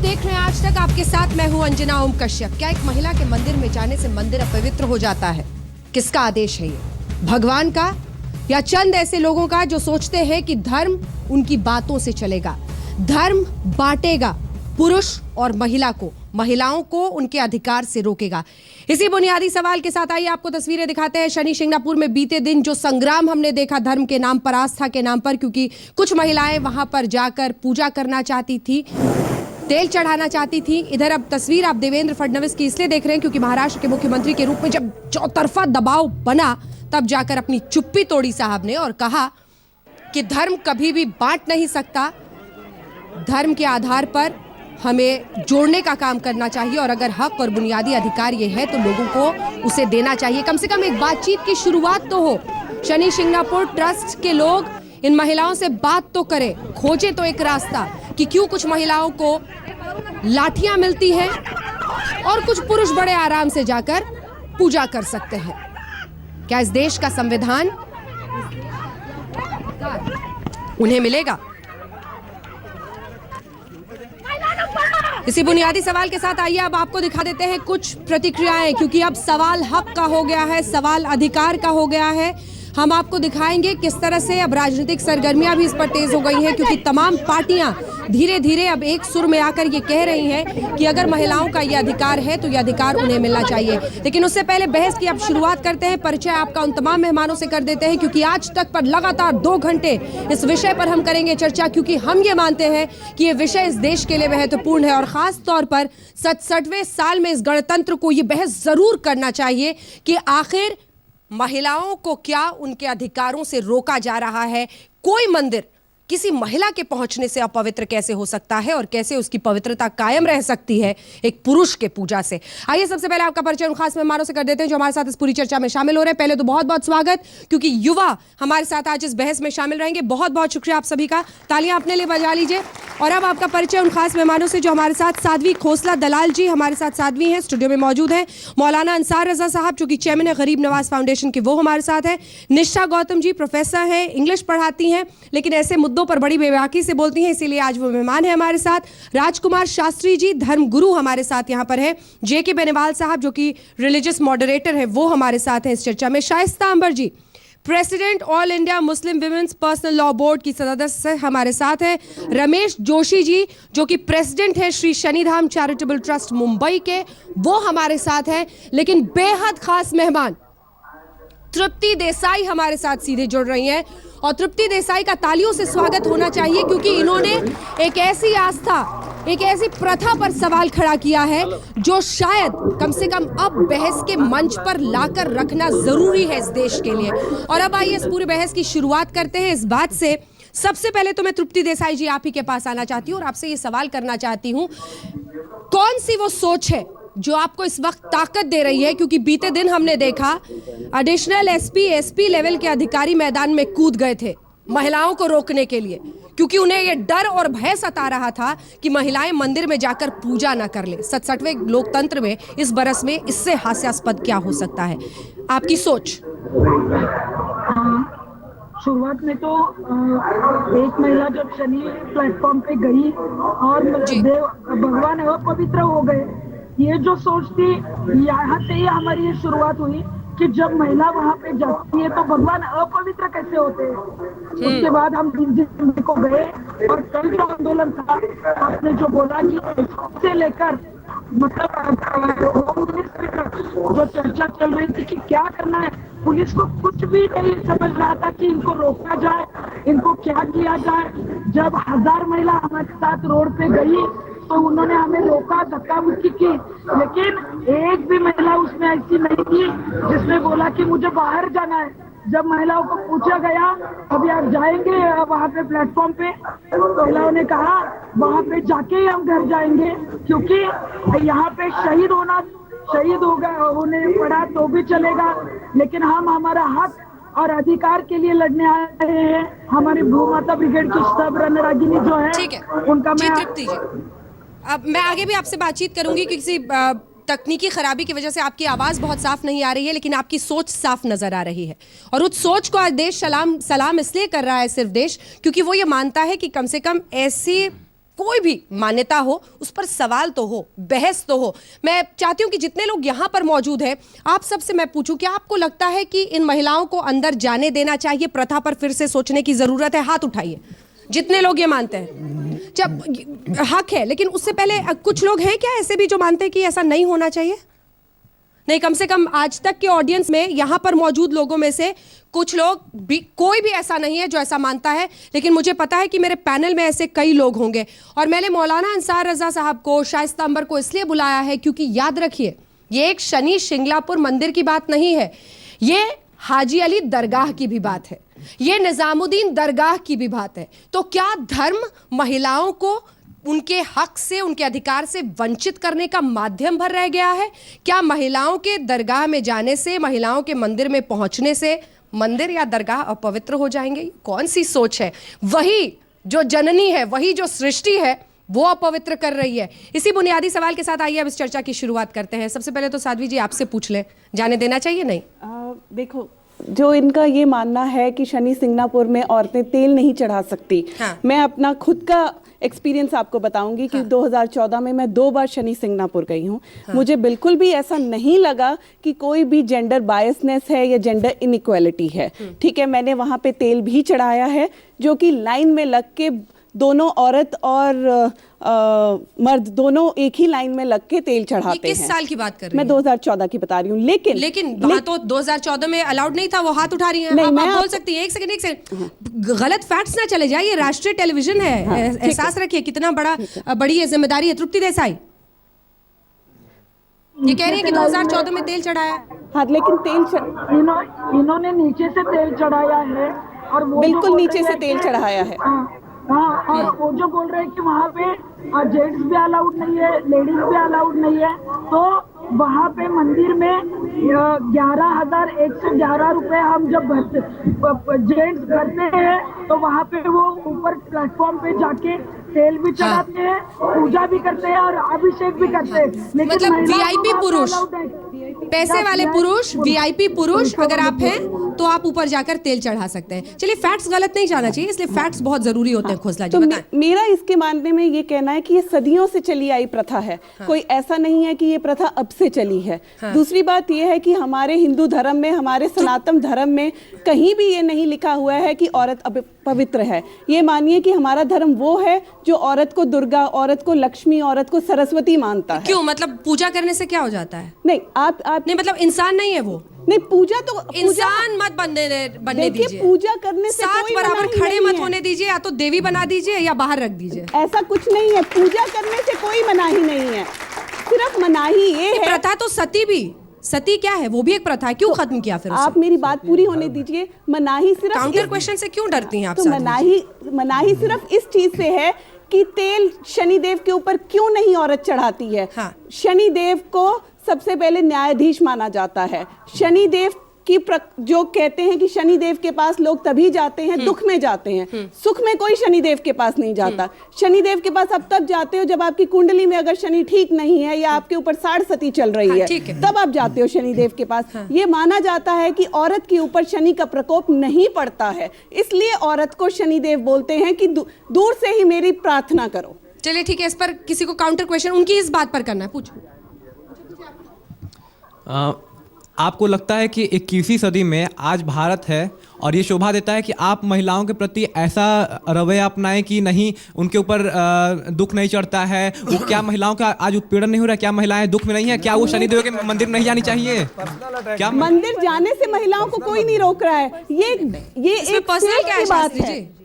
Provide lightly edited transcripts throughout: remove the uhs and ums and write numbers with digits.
देख रहे हैं आज तक, आपके साथ मैं हूं अंजना ओम कश्यप। क्या एक महिला के मंदिर में जाने से मंदिर अपवित्र हो जाता है? किसका आदेश है ये, भगवान का या चंद ऐसे लोगों का जो सोचते हैं कि धर्म उनकी बातों से चलेगा, धर्म बांटेगा पुरुष और महिला को, महिलाओं को उनके अधिकार से रोकेगा? इसी बुनियादी सवाल के साथ आइए आपको तस्वीरें दिखाते हैं शनि शिंगणापुर में बीते दिन जो संग्राम हमने देखा धर्म के नाम पर, आस्था के नाम पर, क्योंकि कुछ महिलाएं वहां पर जाकर पूजा करना चाहती थी, तेल चढ़ाना चाहती थी। इधर अब तस्वीर आप देवेंद्र फडणवीस की इसलिए देख रहे हैं क्योंकि महाराष्ट्र के मुख्यमंत्री के रूप में जब चौतरफा दबाव बना तब जाकर अपनी चुप्पी तोड़ी साहब ने और कहा कि धर्म कभी भी बांट नहीं सकता, धर्म के आधार पर हमें जोड़ने का काम करना चाहिए और अगर हक और बुनियादी अधिकार ये है तो लोगों को उसे देना चाहिए। कम से कम एक बातचीत की शुरुआत तो हो। शनि शिंगणापुर ट्रस्ट के लोग इन महिलाओं से बात तो करें, खोजे तो एक रास्ता कि क्यों कुछ महिलाओं को लाठियां मिलती हैं और कुछ पुरुष बड़े आराम से जाकर पूजा कर सकते हैं। क्या इस देश का संविधान उन्हें मिलेगा? इसी बुनियादी सवाल के साथ आइए अब आपको दिखा देते हैं कुछ प्रतिक्रियाएं, क्योंकि अब सवाल हक का हो गया है, सवाल अधिकार का हो गया है। हम आपको दिखाएंगे किस तरह से अब राजनीतिक सरगर्मियां भी इस पर तेज हो गई हैं, क्योंकि तमाम पार्टियां धीरे धीरे अब एक सुर में आकर ये कह रही हैं कि अगर महिलाओं का ये अधिकार है तो ये अधिकार उन्हें मिलना चाहिए। लेकिन उससे पहले बहस की अब शुरुआत करते हैं। परिचय आपका उन तमाम मेहमानों से कर देते हैं, क्योंकि आज तक पर लगातार 2 घंटे इस विषय पर हम करेंगे चर्चा, क्योंकि हम ये मानते हैं कि ये विषय इस देश के लिए महत्वपूर्ण है और खास तौर पर 67वें साल में इस गणतंत्र को ये बहस जरूर करना चाहिए कि आखिर महिलाओं को क्या उनके अधिकारों से रोका जा रहा है। कोई मंदिर किसी महिला के पहुंचने से अपवित्र कैसे हो सकता है और कैसे उसकी पवित्रता कायम रह सकती है एक पुरुष के पूजा से? आइए सबसे पहले आपका परिचय उन खास मेहमानों से कर देते हैं जो हमारे साथ इस पूरी चर्चा में शामिल हो रहे हैं। पहले तो बहुत बहुत स्वागत, क्योंकि युवा हमारे साथ आज इस बहस में शामिल रहेंगे। बहुत बहुत शुक्रिया आप सभी का, तालियां अपने लिए बजा लीजिए। और अब आपका परिचय उन खास मेहमानों से जो हमारे साथ साध्वी खोसला दलाल जी हमारे साथ साध्वी हैं, स्टूडियो में मौजूद हैं। मौलाना अंसार रजा साहब जो कि चेयरमैन है गरीब नवाज फाउंडेशन के, वो हमारे साथ हैं। निशा गौतम जी प्रोफेसर हैं, इंग्लिश पढ़ाती हैं लेकिन ऐसे मुद्दों पर बड़ी बेबाकी से बोलती हैं, इसीलिए आज वो मेहमान है हमारे साथ। राजकुमार शास्त्री जी धर्म गुरु हमारे साथ यहाँ पर है। जेके बेनीवाल साहब जो कि रिलीजियस मॉडरेटर है, वो हमारे साथ हैं इस चर्चा में। Shaista Ambar ji president all India Muslim women's personal law board की सदस्य हमारे साथ हैं। रमेश जोशी जी जो कि प्रेसिडेंट है श्री शनिधाम चैरिटेबल ट्रस्ट मुंबई के, वो हमारे साथ हैं। लेकिन बेहद खास मेहमान तृप्ति देसाई हमारे साथ सीधे जुड़ रही हैं और तृप्ति देसाई का तालियों से स्वागत होना चाहिए, क्योंकि इन्होंने एक ऐसी आस्था, एक ऐसी प्रथा पर सवाल खड़ा किया है जो शायद कम से कम अब बहस के मंच पर लाकर रखना जरूरी है इस देश के लिए। और अब आइए इस पूरी बहस की शुरुआत करते हैं इस बात से। सबसे पहले तो मैं तृप्ति देसाई जी आप ही के पास आना चाहती हूँ और आपसे ये सवाल करना चाहती हूँ, कौन सी वो सोच है जो आपको इस वक्त ताकत दे रही है? क्योंकि बीते दिन हमने देखा एडिशनल एसपी लेवल के अधिकारी मैदान में कूद गए थे महिलाओं को रोकने के लिए, क्योंकि उन्हें ये डर और भय सता रहा था कि महिलाएं मंदिर में जाकर पूजा ना कर ले। 67वें लोकतंत्र में इस बरस में इससे हास्यास्पद क्या हो सकता है? आपकी सोच। शुरुआत में तो एक महिला जब शनि प्लेटफॉर्म पे गई और भगवान अपवित्र हो गए, ये जो सोच थी, यहाँ से ही हमारी ये शुरुआत हुई कि जब महिला वहाँ पे जाती है तो भगवान अपवित्र कैसे होते हैं। उसके बाद हम दिल्ली को गए और कल जो आंदोलन था, आपने जो बोला कि से लेकर मतलब होम मिनिस्ट्री तक जो चर्चा चल रही थी कि क्या करना है, पुलिस को कुछ भी नहीं समझ रहा था कि इनको रोका जाए, इनको क्या किया जाए। जब 1000 महिला हमारे साथ रोड पे गई तो उन्होंने हमें रोका, धक्का मुक्की की, लेकिन एक भी महिला उसमें ऐसी नहीं थी जिसने बोला कि मुझे बाहर जाना है। जब महिलाओं को पूछा गया अभी आप जाएंगे वहाँ पे प्लेटफॉर्म पे, तो महिलाओं ने कहा वहाँ पे जाके ही हम घर जाएंगे, क्योंकि यहाँ पे शहीद होने पड़ा तो भी चलेगा, लेकिन हम हमारा हक और अधिकार के लिए लड़ने आ रहे हैं। हमारी भूमाता ब्रिगेड की सब रणरागिनी जो है उनका मैं अब मैं आगे भी आपसे बातचीत करूंगी, किसी तकनीकी खराबी की वजह से आपकी आवाज बहुत साफ नहीं आ रही है, लेकिन आपकी सोच साफ नजर आ रही है। और उस सोच को आज देश सलाम इसलिए कर रहा है, सिर्फ देश, क्योंकि वो ये मानता है कि कम से कम ऐसी कोई भी मान्यता हो उस पर सवाल तो हो, बहस तो हो। मैं चाहती हूं कि जितने लोग यहां पर मौजूद हैं, आप सबसे मैं पूछूं कि आपको लगता है कि इन महिलाओं को अंदर जाने देना चाहिए, प्रथा पर फिर से सोचने की जरूरत है? हाथ उठाइए जितने लोग ये मानते हैं। जब हक है, लेकिन उससे पहले कुछ लोग हैं क्या ऐसे भी जो मानते हैं कि ऐसा नहीं होना चाहिए? नहीं, कम से कम आज तक के ऑडियंस में यहां पर मौजूद लोगों में से कुछ लोग भी, कोई भी ऐसा नहीं है जो ऐसा मानता है, लेकिन मुझे पता है कि मेरे पैनल में ऐसे कई लोग होंगे। और मैंने मौलाना अंसार रजा साहब को, शाइस्ता अंबर को इसलिए बुलाया है क्योंकि याद रखिए, ये एक शनि शिंगलापुर मंदिर की बात नहीं है, ये हाजी अली दरगाह की भी बात है, ये निजामुद्दीन दरगाह की भी बात है। तो क्या धर्म महिलाओं को उनके हक से, उनके अधिकार से वंचित करने का माध्यम भर रह गया है? क्या महिलाओं के दरगाह में जाने से, महिलाओं के मंदिर में पहुंचने से मंदिर या दरगाह अपवित्र हो जाएंगे? कौन सी सोच है? वही जो जननी है, वही जो सृष्टि है, वो अपवित्र कर रही है। इसी बुनियादी सवाल के साथ आइए अब इस चर्चा की शुरुआत करते हैं। सबसे पहले तो साध्वी जी आपसे पूछ लें, जाने देना चाहिए नहीं? देखो, जो इनका ये मानना है कि शनि सिंगनापुर में औरतें तेल नहीं चढ़ा सकती, हाँ। मैं अपना खुद का एक्सपीरियंस आपको बताऊंगी कि 2014 में मैं 2 बार शनि सिंगनापुर गई हूँ। मुझे बिल्कुल भी ऐसा नहीं लगा कि कोई भी जेंडर बायसनेस है या जेंडर इनइक्वालिटी है। ठीक है, मैंने वहाँ पे तेल भी चढ़ाया है, जो कि लाइन में लग के दोनों औरत और मर्द दोनों एक ही लाइन में लग के तेल चढ़ाते हैं। किस साल की बात कर रही मैं 2014 की बता रही हूँ। लेकिन वहाँ तो 2014 में अलाउड नहीं था, वो हाथ उठा रही हैं। नहीं, आप मैं बोल सकती हैं। एक सेकंड, गलत फैक्ट्स ना चले जाए, ये राष्ट्रीय टेलीविजन है। एहसास रखिए कितना बड़ी ये जिम्मेदारी है। तृप्ति देसाई ये कह रही है कि 2014 में तेल चढ़ाया। हाँ, लेकिन इन्होंने नीचे से तेल चढ़ाया है और वो बिल्कुल नीचे से तेल चढ़ाया है। हाँ, और वो जो बोल रहे हैं कि वहाँ पे जेंट्स भी अलाउड नहीं है, लेडीज भी अलाउड नहीं है, तो वहाँ पे मंदिर में 11,111 रुपए हम जब जेंट्स भरते हैं तो वहाँ पे वो ऊपर प्लेटफॉर्म पे जाके तेल भी चढ़ाते हैं, पूजा भी करते हैं और अभिषेक भी करते हैं। लेकिन मतलब वीआईपी पुरुष, पैसे वाले पुरुष, वीआईपी पुरुष अगर आप हैं तो आप ऊपर जाकर तेल चढ़ा सकते हैं। चलिए, फैक्ट्स गलत नहीं जाना चाहिए, इसलिए फैक्ट्स बहुत जरूरी होते हैं। खोसला जी बताएं। मेरा इसके मानने में ये कहना है कि ये सदियों से चली आई प्रथा है। कोई ऐसा नहीं है कि ये प्रथा अब से चली है। दूसरी बात ये है कि हमारे हिंदू धर्म में, हमारे सनातन धर्म में कहीं भी ये नहीं लिखा हुआ है कि औरत पवित्र है। ये मानिए कि हमारा धर्म वो है जो औरत को दुर्गा, औरत को लक्ष्मी, औरत को सरस्वती मानता है। क्यों? मतलब पूजा करने से क्या हो जाता है? नहीं, आप नहीं, मतलब इंसान नहीं है वो। नहीं, पूजा तो इंसान मत बनने दीजिए। पूजा करने से साथ कोई बराबर मनाही खड़े नहीं मत है। होने दीजिए, या तो देवी बना दीजिए या बाहर रख दीजिए। ऐसा कुछ नहीं है, पूजा करने से कोई मनाही नहीं है। सिर्फ मनाही ये है, प्रथा तो सती क्या है? वो भी एक प्रथा है, क्यों खत्म किया फिर उसे? आप मेरी बात पूरी होने दीजिए। मनाही सिर्फ काउंटर क्वेश्चन से क्यों डरती हैं आप? तो मनाही सिर्फ इस चीज से है कि तेल शनिदेव के ऊपर क्यों नहीं औरत चढ़ाती है। हाँ। शनिदेव को सबसे पहले न्यायाधीश माना जाता है। शनिदेव की जो कहते हैं कि शनिदेव के पास लोग तभी जाते हैं दुख में जाते हैं, सुख में कोई शनिदेव के पास नहीं जाता। शनिदेव के पास आप तब जाते हो जब आपकी कुंडली में अगर शनि ठीक नहीं है या आपके ऊपर 60 सती चल रही है, तब आप जाते हो शनिदेव के पास। ये माना जाता है कि औरत के ऊपर शनि का प्रकोप नहीं पड़ता है, इसलिए औरत को शनिदेव बोलते हैं कि दूर से ही मेरी प्रार्थना करो। चलिए ठीक है, इस पर किसी को काउंटर क्वेश्चन उनकी इस बात पर करना है, पूछो। आपको लगता है कि 21वीं सदी में आज भारत है और ये शोभा देता है कि आप महिलाओं के प्रति ऐसा रवैया अपनाएं कि नहीं, उनके ऊपर दुख नहीं चढ़ता है? वो क्या महिलाओं का आज उत्पीड़न नहीं हो रहा है? क्या महिलाएं दुख में नहीं है? क्या वो शनिदेव के मंदिर नहीं जानी चाहिए? क्या मंदिर जाने से महिलाओं को कोई नहीं रोक रहा है। ये एक पर्सनल क्या है बात है।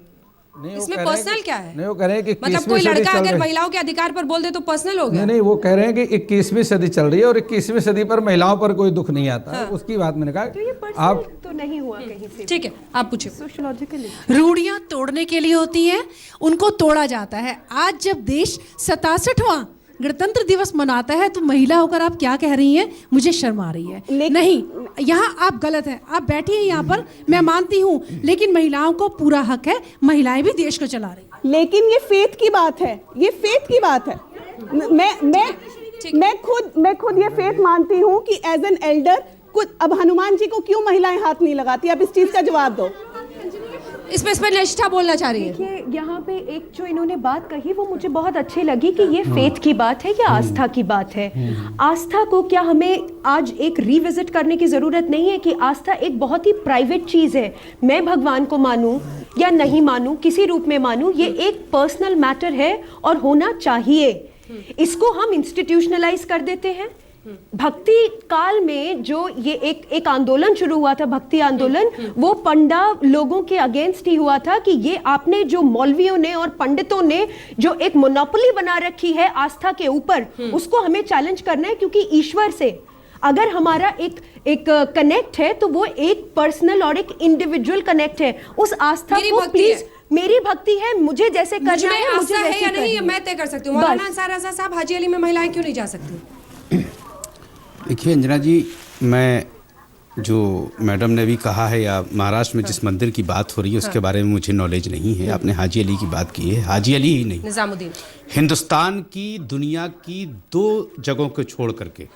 इसमें पर्सनल क्या है? नहीं, वो कह रहे हैं कि मतलब कोई लड़का अगर महिलाओं के अधिकार पर बोल दे तो पर्सनल हो गया? नहीं, वो कह रहे हैं कि 21वीं सदी चल रही है और 21वीं सदी पर महिलाओं पर कोई दुख नहीं आता। हाँ। उसकी बात मैंने कहा तो आप तो नहीं हुआ कहीं से। ठीक है, आप पूछिए। सोशियोलॉजिकली रूढ़ियां तोड़ने के लिए होती हैं, उनको तोड़ा जाता है। आज जब देश 67वां गणतंत्र दिवस मनाता है तो महिला होकर आप क्या कह रही हैं? मुझे शर्म आ रही है। नहीं, यहाँ आप गलत हैं। आप बैठिए यहाँ पर, मैं मानती हूँ, लेकिन महिलाओं को पूरा हक है, महिलाएं भी देश को चला रही हैं। लेकिन ये फेथ की बात है, ये फेथ की बात है। मैं खुद ये फेथ मानती हूँ कि एज एन एल्डर, अब हनुमान जी को क्यों महिलाएं हाथ नहीं लगाती? आप इस चीज का जवाब दो। इस पे निष्ठा बोलना चाह रही है। देखिए यहाँ पे एक जो इन्होंने बात कही वो मुझे बहुत अच्छी लगी कि ये फेथ की बात है या आस्था की बात है। आस्था को क्या हमें आज एक रिविजिट करने की ज़रूरत नहीं है कि आस्था एक बहुत ही प्राइवेट चीज़ है। मैं भगवान को मानूं या नहीं मानूं, किसी रूप में मानूं, ये एक पर्सनल मैटर है और होना चाहिए। इसको हम इंस्टीट्यूशनलाइज कर देते हैं। भक्ति काल में जो ये एक आंदोलन शुरू हुआ था, भक्ति आंदोलन, वो पंडा लोगों के अगेंस्ट ही हुआ था कि ये आपने जो मौलवियों ने और पंडितों ने जो एक मोनोपोली बना रखी है आस्था के ऊपर, उसको हमें चैलेंज करना है। क्योंकि ईश्वर से अगर हमारा एक कनेक्ट है तो वो एक पर्सनल और एक इंडिविजुअल कनेक्ट है। उस आस्था को प्लीज, मेरी भक्ति है, मुझे जैसे करना है, मुझे है या नहीं, मैं तय कर सकती हूँ। मौलाना अंसार रज़ा साहब, हाजी अली में महिलाएं क्यों नहीं जा सकती? देखिए अंजना जी, मैं जो मैडम ने भी कहा है या महाराष्ट्र में जिस मंदिर की बात हो रही है उसके बारे में मुझे नॉलेज नहीं है। आपने हाजी अली की बात की है, हाजी अली ही नहीं, निजामुद्दीन, हिंदुस्तान की, दुनिया की 2 जगहों को छोड़ करके,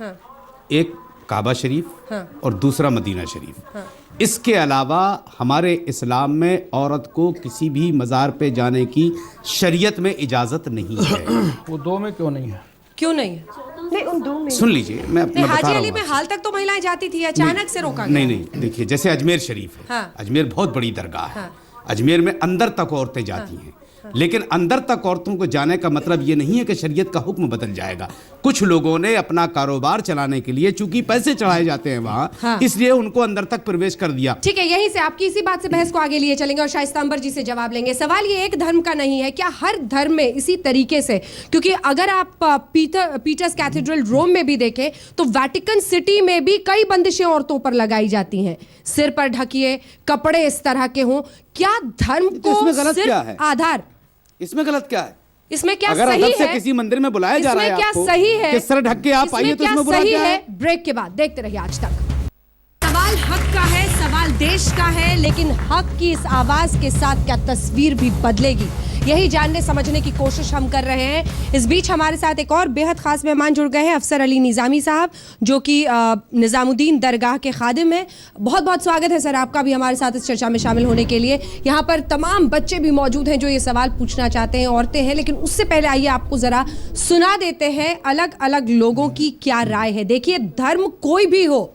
एक काबा शरीफ और दूसरा मदीना शरीफ। इसके अलावा हमारे इस्लाम में औरत को किसी भी मज़ार पे जाने की शरीयत में इजाज़त नहीं है। वो 2 में क्यों नहीं है? क्यों नहीं है? नहीं, उन 2 में सुन लीजिए, मैं बता हाजी रहा अली हूँ में हाल तक तो महिलाएं जाती थी, अचानक से रोका गया। नहीं, देखिए जैसे अजमेर शरीफ है, हाँ। अजमेर बहुत बड़ी दरगाह है। अजमेर में अंदर तक औरतें जाती हैं, लेकिन अंदर तक औरतों को जाने का मतलब ये नहीं है कि शरीयत का हुक्म बदल जाएगा। कुछ लोगों ने अपना कारोबार चलाने के लिए, चूंकि पैसे चढ़ाए जाते हैं वहाँ, इसलिए उनको अंदर तक प्रवेश कर दिया। ठीक है, यहीं से आपकी इसी बात से बहस को आगे लिए चलेंगे और शाइस्ता अंबर जी से जवाब लेंगे। सवाल ये एक धर्म का नहीं है, क्या हर धर्म में इसी तरीके से? क्योंकि अगर आप पीटर्स कैथेड्रल रोम में भी देखें तो वेटिकन सिटी में भी कई बंदिशें औरतों पर लगाई जाती हैं। सिर पर ढकिए, कपड़े इस तरह के हों। क्या धर्म को इसमें गलत सिर्फ क्या है? आधार, इसमें गलत क्या है? इसमें क्या अगर सही अदब से है? किसी मंदिर में बुलाया जा रहा है इसमें क्या आपको, सही है? कि सर ढक के आप आइए, तो इसमें बुरा क्या है? ब्रेक के बाद देखते रहिए आज तक। सवाल हक का है, सवाल देश का है, लेकिन हक की इस आवाज के साथ क्या तस्वीर भी बदलेगी, यही जानने समझने की कोशिश हम कर रहे हैं। इस बीच हमारे साथ एक और बेहद खास मेहमान जुड़ गए हैं, अफसर अली निज़ामी साहब, जो कि निज़ामुद्दीन दरगाह के खादिम हैं। बहुत बहुत स्वागत है सर आपका भी हमारे साथ इस चर्चा में शामिल होने के लिए। यहाँ पर तमाम बच्चे भी मौजूद हैं जो ये सवाल पूछना चाहते हैं, औरतें हैं, लेकिन उससे पहले आइए आपको ज़रा सुना देते हैं अलग अलग लोगों की क्या राय है। देखिए, धर्म कोई भी हो,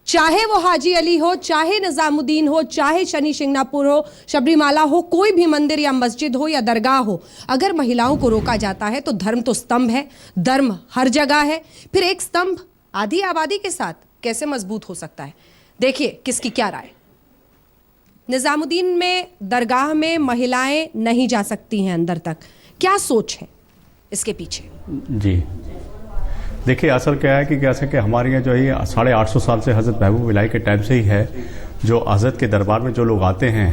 चाहे वो हाजी अली हो, चाहे निजामुद्दीन हो, चाहे शनि शिंगणापुर हो, शबरीमाला हो, कोई भी मंदिर या मस्जिद हो या दरगाह हो, अगर महिलाओं को रोका जाता है तो धर्म तो स्तंभ है, धर्म हर जगह है। फिर एक स्तंभ आधी आबादी के साथ कैसे मजबूत हो सकता है? देखिए किसकी क्या राय। निजामुद्दीन में दरगाह में महिलाएं नहीं जा सकती हैं अंदर तक, क्या सोच है इसके पीछे? जी देखिए, असल क्या है कि कैसे कि हमारे यहाँ जो है 850 साल से हज़रत महबूब इलाही के टाइम से ही है, जो हज़रत के दरबार में जो लोग आते हैं,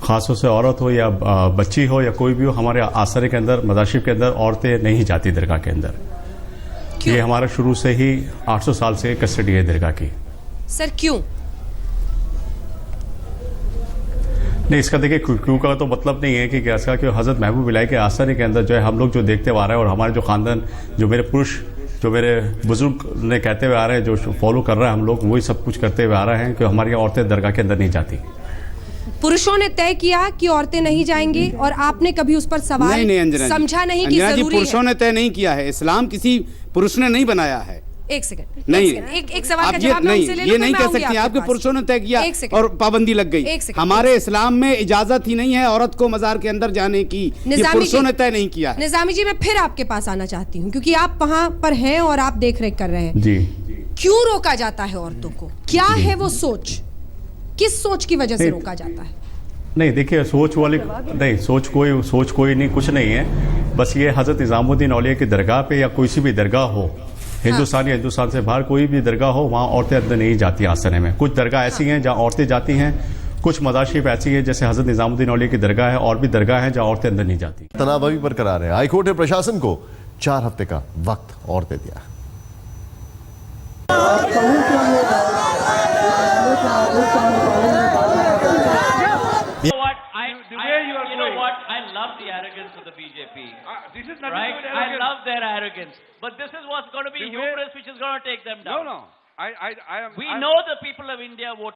ख़ासतौर से औरत हो या बच्ची हो या कोई भी हो, हमारे आसरे के अंदर, मदाशिब के अंदर औरतें नहीं जाती दरगाह के अंदर। ये हमारा शुरू से ही 800 साल से कस्टडी है दरगाह की। सर क्यों? नहीं, इसका देखिए क्यों का तो मतलब नहीं है कि कैसा कि हज़रत महबूब इलाही के आसरे के अंदर जो है हम लोग जो देखते आ रहे हैं, और हमारे जो ख़ानदान, जो मेरे पुरुष, जो मेरे बुजुर्ग ने कहते हुए आ रहे हैं, जो फॉलो कर रहे हैं हम लोग, वही सब कुछ करते हुए आ रहे हैं कि हमारी औरतें दरगाह के अंदर नहीं जाती। पुरुषों ने तय किया कि औरतें नहीं जाएंगी और आपने कभी उस पर सवाल नहीं, समझा नहीं कि जरूरी है? पुरुषों ने तय नहीं किया है, इस्लाम किसी पुरुष ने नहीं बनाया है। एक सेकंड, नहीं, एक सवाल का जवाब मैं उनसे ले लूं, ये नहीं मैं कह आऊंगी सकती आपके आपके पास। पुरुषों ने तय किया एक सेकंड। और पाबंदी लग गई। एक सेकंड। हमारे इस्लाम में इजाजत ही नहीं है औरत को मजार के अंदर जाने की, ये पुरुषों ने तय नहीं किया है। निजामी जी, मैं फिर आपके पास आना चाहती हूँ क्योंकि आप वहाँ पर हैं और आप देख रेख कर रहे हैं। जी, क्यों रोका जाता है औरतों को? क्या है वो सोच? किस सोच की वजह से रोका जाता है? नहीं देखिए, सोच वाली नहीं, सोच कोई नहीं, कुछ नहीं है। बस ये हज़रत निज़ामुद्दीन औलिया की दरगाह पे या कोई सी भी दरगाह हो, हिंदुस्तान या हिंदुस्तान से बाहर कोई भी दरगाह हो, वहाँ औरतें अंदर नहीं जाती आसने में। कुछ दरगाह ऐसी हैं जहाँ औरतें जाती हैं, कुछ मदाशिब ऐसी है जैसे हज़रत निज़ामुद्दीन औलिया की दरगाह है, और भी दरगाह है जहाँ औरतें अंदर नहीं जाती। तनाव अभी बरकरार है। हाईकोर्ट ने प्रशासन को 4 हफ्ते का वक्त और दे दिया। I love the arrogance of the BJP. This is right. I love their arrogance, but this is what's going to be hubris, which is going to take them down. No, I am. We know the people of India vote.